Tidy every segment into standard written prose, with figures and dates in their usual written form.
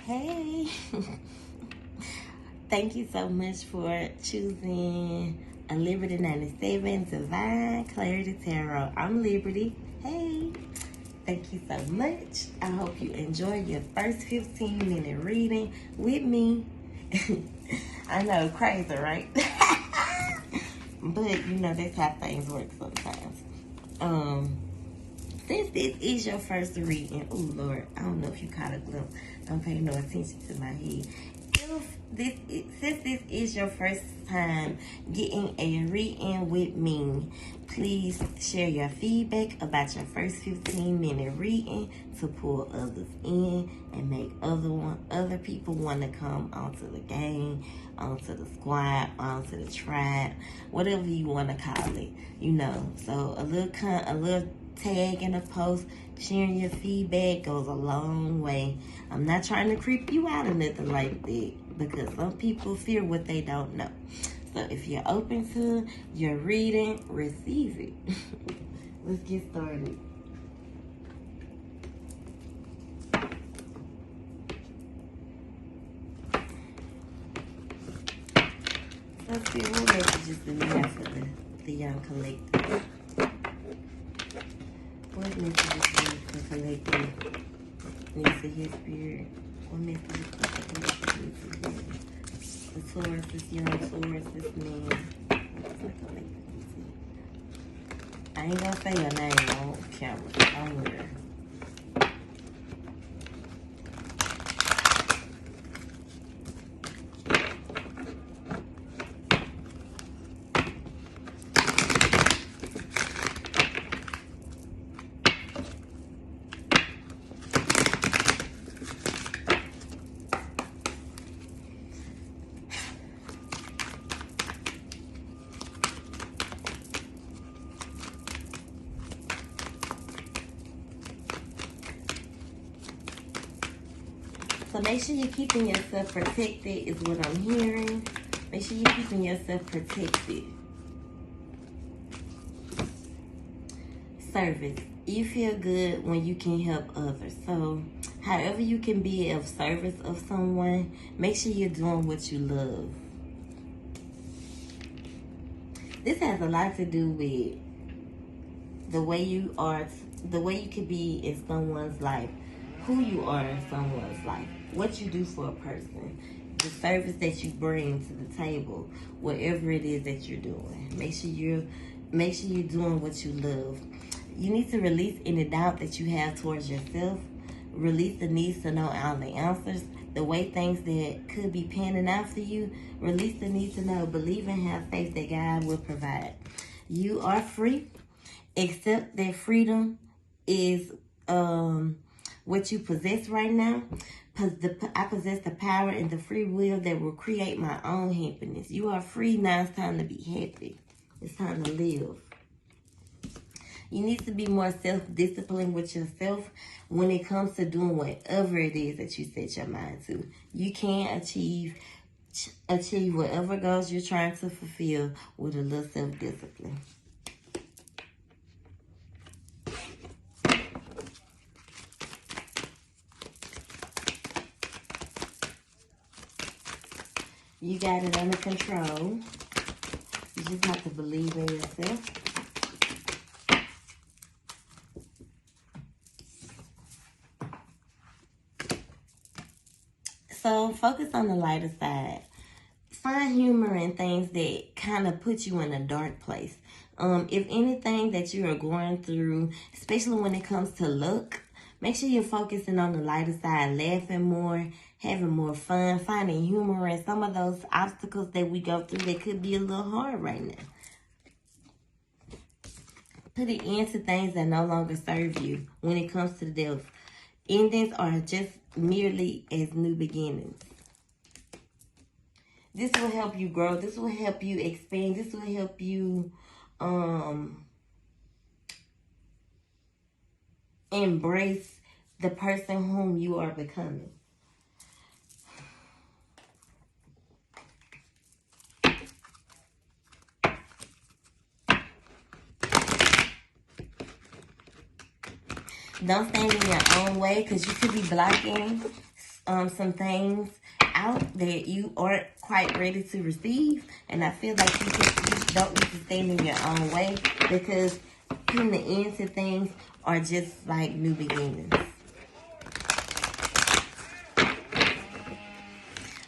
Hey, thank you so much for choosing a Liberty 97 Divine Clarity Tarot. I'm Liberty. Hey, thank you so much. I hope you enjoy your first 15-minute reading with me. I know, crazy, right? But you know, that's how things work sometimes. Since this is your first reading, oh Lord, I don't know if you caught a glimpse. Don't pay no attention to my head. Since this is your first time getting a reading with me, please share your feedback about your first 15-minute reading to pull others in and make other people want to come onto the game, onto the squad, onto the tribe, whatever you want to call it. You know, so a little tag in a post, sharing your feedback goes a long way. I'm not trying to creep you out or nothing like that, because some people fear what they don't know. So if you're open to your reading, receive it. Let's get started. Let's see what messages do we have for the young collective. What messages do the collective needs to hear, spirit? What messages do the collective needs to hear? The Taurus, this young Taurus, this man. What's the collective needs to hear? I ain't gonna say your name on camera. Don't worry. So make sure you're keeping yourself protected is what I'm hearing. Make sure you're keeping yourself protected. Service. You feel good when you can help others. So however you can be of service of someone, make sure you're doing what you love. This has a lot to do with the way you are, the way you could be in someone's life, who you are in someone's life, what you do for a person, the service that you bring to the table, whatever it is that you're doing. Make sure you're doing what you love. You need to release any doubt that you have towards yourself. Release the needs to know all the answers, the way things that could be panning out for you. Release the need to know. Believe and have faith that God will provide. You are free. Accept that freedom is what you possess right now. I possess the power and the free will that will create my own happiness. You are free. Now it's time to be happy. It's time to live. You need to be more self-disciplined with yourself when it comes to doing whatever it is that you set your mind to. You can achieve whatever goals you're trying to fulfill with a little self-discipline. You got it under control. You just have to believe in yourself. So focus on the lighter side. Find humor in things that kind of put you in a dark place. If anything that you are going through, especially when it comes to luck, make sure you're focusing on the lighter side, laughing more, having more fun, finding humor in some of those obstacles that we go through that could be a little hard right now. Put an end to things that no longer serve you when it comes to death. Endings are just merely as new beginnings. This will help you grow. This will help you expand. This will help you embrace the person whom you are becoming. Don't stand in your own way, because you could be blocking some things out that you aren't quite ready to receive. And I feel like you don't need to stand in your own way, because putting the end to things are just like new beginnings.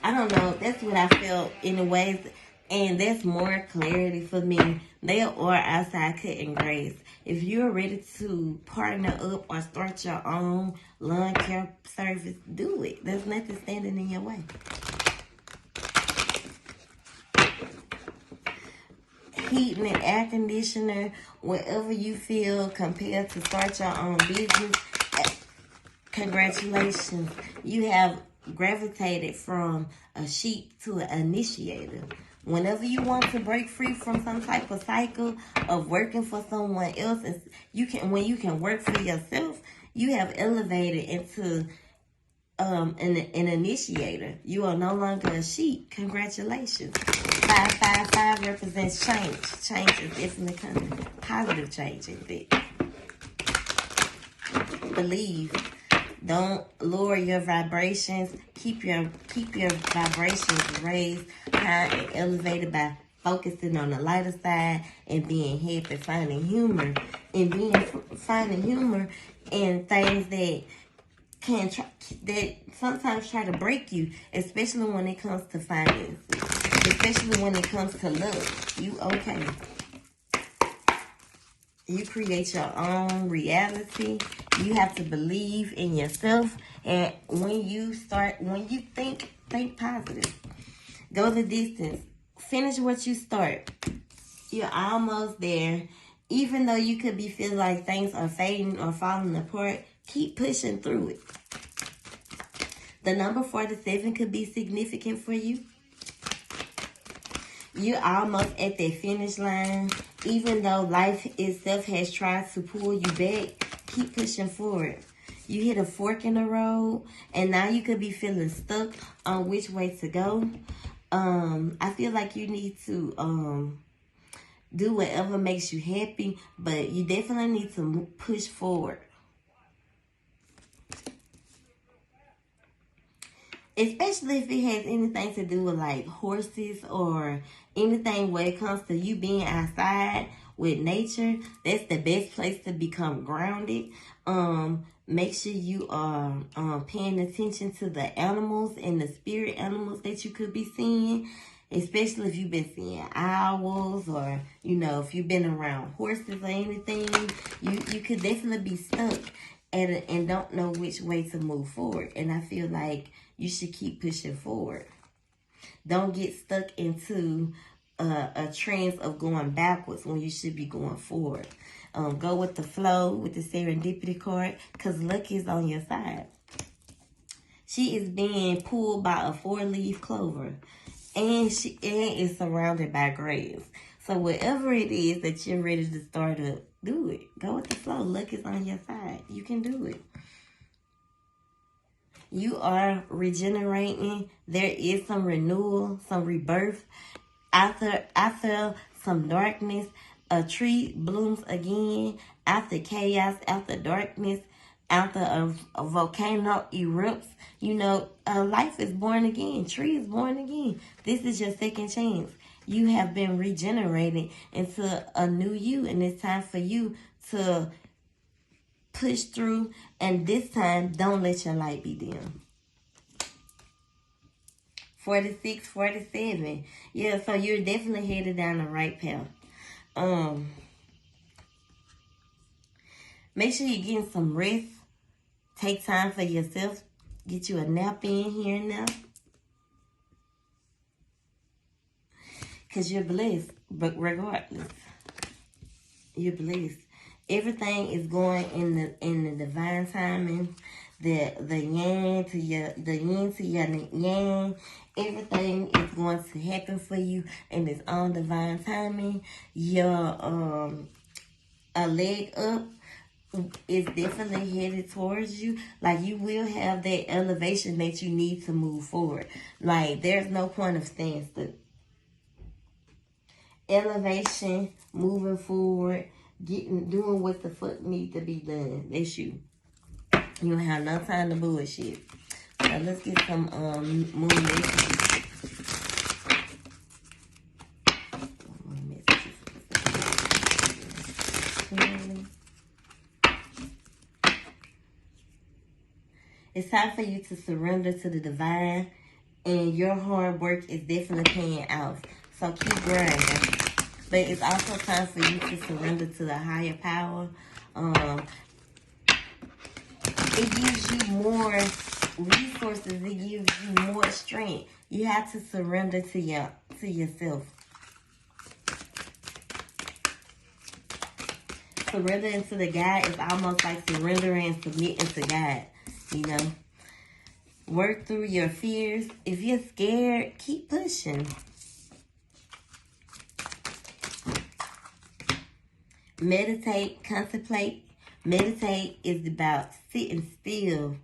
I don't know. That's what I feel in a way. And that's more clarity for me. There or outside cutting grass. If you're ready to partner up or start your own lawn care service, do it. There's nothing standing in your way. Heating and air conditioner, wherever you feel compelled to start your own business, congratulations. You have gravitated from a sheep to an initiator. Whenever you want to break free from some type of cycle of working for someone else, when you can work for yourself, you have elevated into an initiator. You are no longer a sheep. Congratulations. 555 represents change. Change is definitely coming. Positive change in it. Believe. Don't lower your vibrations. Keep your vibrations raised, high, and elevated by focusing on the lighter side and being happy, finding humor in things that sometimes try to break you, especially when it comes to finances, especially when it comes to love. You okay? You create your own reality. You have to believe in yourself. And when you think positive. Go the distance. Finish what you start. You're almost there. Even though you could be feeling like things are fading or falling apart, keep pushing through it. The number 47 could be significant for you. You're almost at that finish line. Even though life itself has tried to pull you back, keep pushing forward. You hit a fork in the road, and now you could be feeling stuck on which way to go. I feel like you need to do whatever makes you happy, but you definitely need to push forward. Especially if it has anything to do with like horses or anything where it comes to you being outside with nature. That's the best place to become grounded. Make sure you are paying attention to the animals and the spirit animals that you could be seeing. Especially if you've been seeing owls, or, if you've been around horses or anything. You could definitely be stuck and don't know which way to move forward. And I feel like you should keep pushing forward. Don't get stuck into a trend of going backwards when you should be going forward. Go with the flow with the serendipity card, because luck is on your side. She is being pulled by a 4-leaf clover, and she is surrounded by grass. So whatever it is that you're ready to start up, do it. Go with the flow. Luck is on your side. You can do it. You are regenerating. There is some renewal, some rebirth. After some darkness, a tree blooms again. After chaos, after darkness, after a volcano erupts, life is born again. Tree is born again. This is your second chance. You have been regenerated into a new you, and it's time for you to push through, and this time, don't let your light be dim. 46, 47. Yeah, so you're definitely headed down the right path. Make sure you're getting some rest. Take time for yourself. Get you a nap in here and now. Because you're blessed, but regardless, you're blessed. Everything is going in the divine timing. The yin to your yang. Everything is going to happen for you in its own divine timing. Your a leg up is definitely headed towards you. Like, you will have that elevation that you need to move forward. Like, there's no point of staying stuck. Elevation, moving forward, doing what the fuck need to be done. That's you. You don't have no time to bullshit. So let's get some moon messages. Moon messages. It's time for you to surrender to the divine, and your hard work is definitely paying off. So keep grinding. But it's also time for you to surrender to the higher power. It gives you more resources. It gives you more strength. You have to surrender to yourself. Surrendering to the God is almost like surrendering and submitting to God. You know, work through your fears. If you're scared, keep pushing. Meditate, contemplate. Meditate is about sitting still,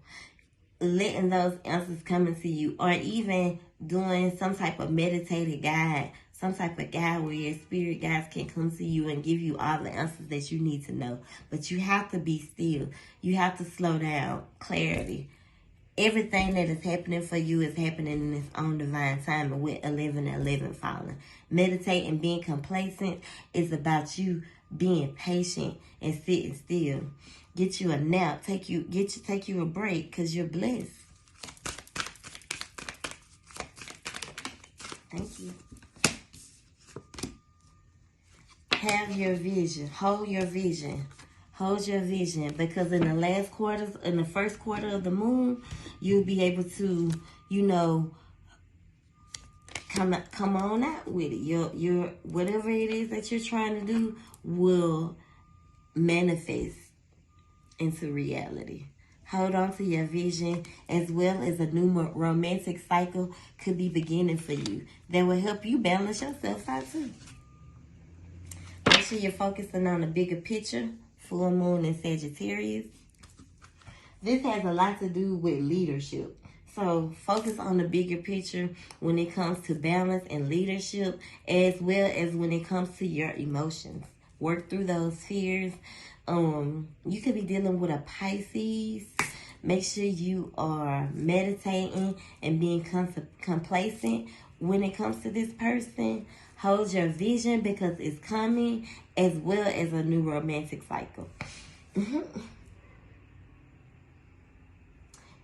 letting those answers come into you, or even doing some type of meditative guide, some type of guide where your spirit guides can come to you and give you all the answers that you need to know. But you have to be still. You have to slow down. Clarity. Everything that is happening for you is happening in its own divine time, and with 11:11 falling. Meditate and being complacent is about you being patient and sitting still. Get you a nap. Take you a break, because you're blessed. Thank you. Have your vision. Hold your vision. Hold your vision, because in the first quarter of the moon, you'll be able to, you know, come on out with it. Your whatever it is that you're trying to do will manifest into reality. Hold on to your vision, as well as a new romantic cycle could be beginning for you. That will help you balance yourself out too. Make sure you're focusing on the bigger picture. Full moon in Sagittarius. This has a lot to do with leadership. So focus on the bigger picture when it comes to balance and leadership, as well as when it comes to your emotions. Work through those fears. You could be dealing with a Pisces. Make sure you are meditating and being complacent when it comes to this person. Hold your vision, because it's coming, as well as a new romantic cycle.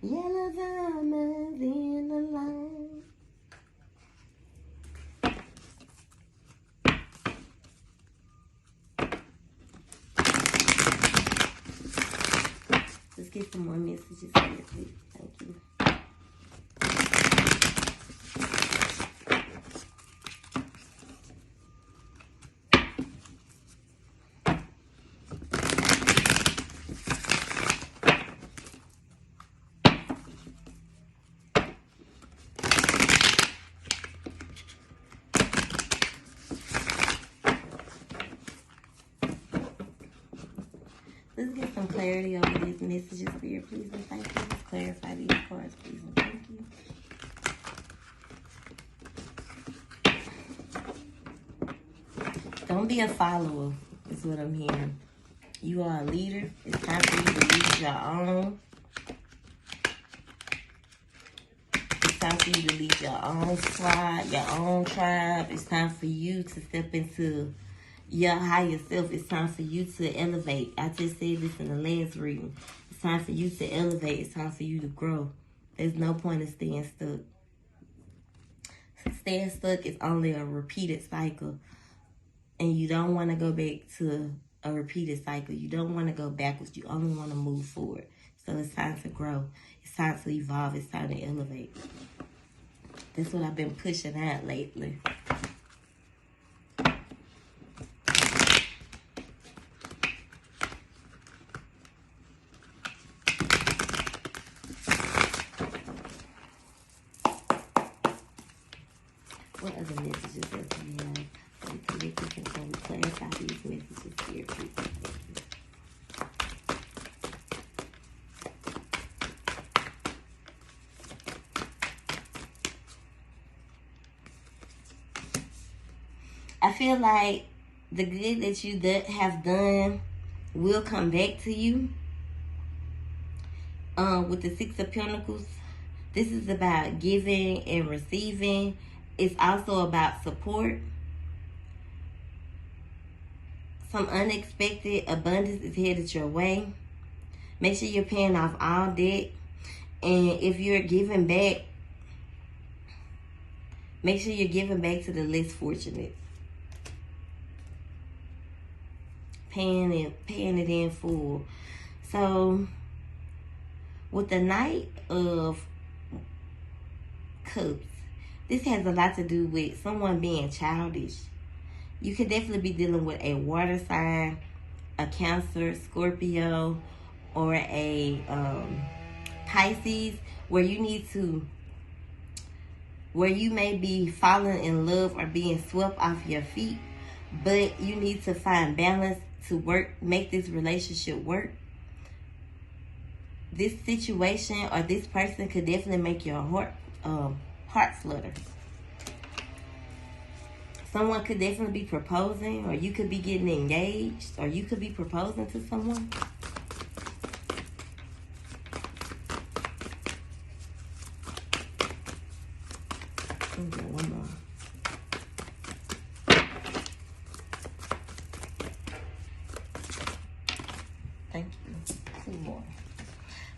Yellow diamonds in the line. Let's get some more messages here, please. Thank you. Let's get some clarity over these messages here, please and thank you. Let's clarify these cards, please and thank you. Don't be a follower, is what I'm hearing. You are a leader. It's time for you to lead your own. It's time for you to lead your own squad, your own tribe. It's time for you to step into your higher self. It's time for you to elevate. I just said this in the last reading. It's time for you to elevate. It's time for you to grow. There's no point in staying stuck. Staying stuck is only a repeated cycle. And you don't want to go back to a repeated cycle. You don't want to go backwards. You only want to move forward. So it's time to grow. It's time to evolve. It's time to elevate. That's what I've been pushing out lately. What other messages does we have? We can clarify these messages here, please. I feel like the good that you have done will come back to you. With the Six of Pentacles, This is about giving and receiving. It's also about support. Some unexpected abundance is headed your way. Make sure you're paying off all debt. And if you're giving back, make sure you're giving back to the less fortunate. Paying it in full. So, with the Knight of Cups, this has a lot to do with someone being childish. You could definitely be dealing with a water sign, a Cancer, Scorpio, or a Pisces, where you may be falling in love or being swept off your feet, but you need to find balance to make this relationship work. This situation or this person could definitely make your heart flutter. Someone could definitely be proposing, or you could be getting engaged, or you could be proposing to someone. One more. Thank you. Two more.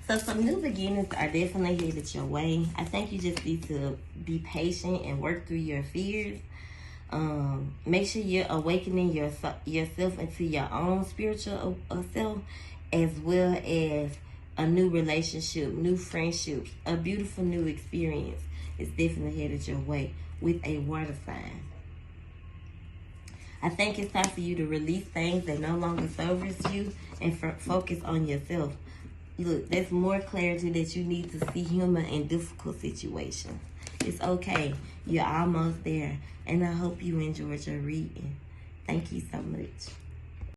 So some new beginnings are definitely headed your way. I think you just need to be patient and work through your fears. Make sure you're awakening yourself into your own spiritual self, as well as a new relationship, new friendships, a beautiful new experience is definitely headed your way with a water sign. I think it's time for you to release things that no longer service you and focus on yourself. Look, there's more clarity that you need to see humor in difficult situations. It's okay. You're almost there. And I hope you enjoyed your reading. Thank you so much.